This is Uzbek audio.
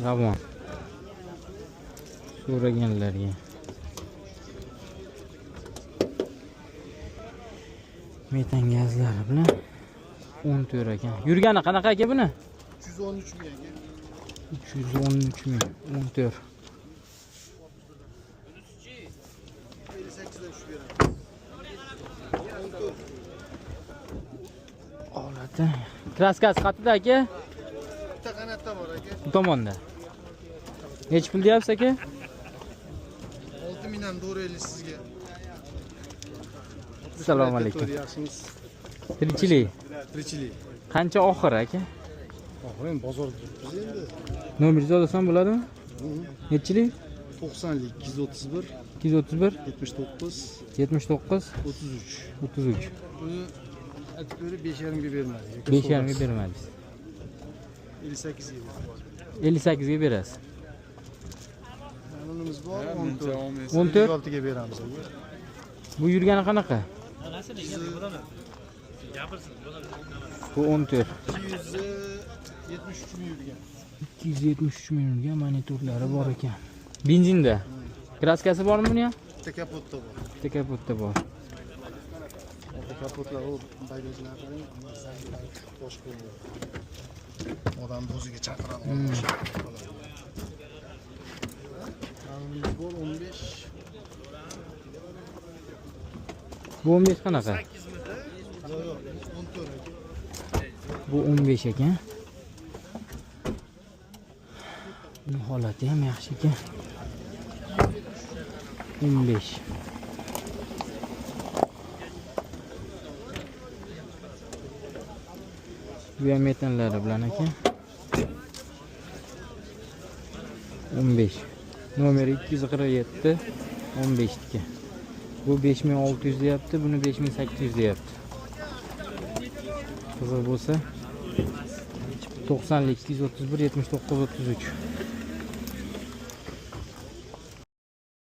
Ravon. So'raganlarga. Metan gazlari bilan 14 ekan. Yurgani qanaqa aka buni? 313 ming aka. 313 ming, 14. 58 dan tushib beramiz. Olati. Kraskasi qatida aka? Bitta qanotda bor aka. Bu tomonda. Nech pul deyapsiz aka? 6 mingdan 450 sizga. Assalomu alaykum. Yaxshimiz. Tirikchilik. Tirikchilik. Qancha oxir aka? Oxir endi bozorda turibmiz endi. Nomeringizni olsam bo'ladimi? Nechilik? 90lik 231 231 79 79 33. 33. Buni aytib berib 5,5 ga bermadik. 5,5 ga bermadingiz. 58 ga. 58 ga berasiz. Bunimiz bor 14. 14. 16 ga beramiz. Bu yurgani qanaqa? Bu 14. 273 ming yurgan. 273 ming yurgan monitorlari bor ekan. Benzinda. Kraskasi bormi buni ham? Bitta kapotda bor. Bitta kapotda bor. Bitta kapotlar u bagajlar qarang, boshqa bo'ladi. Odamni o'ziga chaqiradi. Hamimiz bor 15. Bu 15 qanaqa? Yo'q, 14 aka. Bu 15 ekan. Bu holati ham yaxshi ekan. 15. Bu ham metanlari bilan ekan. 15. Nomeri 247 15 ekan. Bu 5600 deyapti, buni 5800 deyapti. Qiziq bo'lsa 90lik 231 79 33.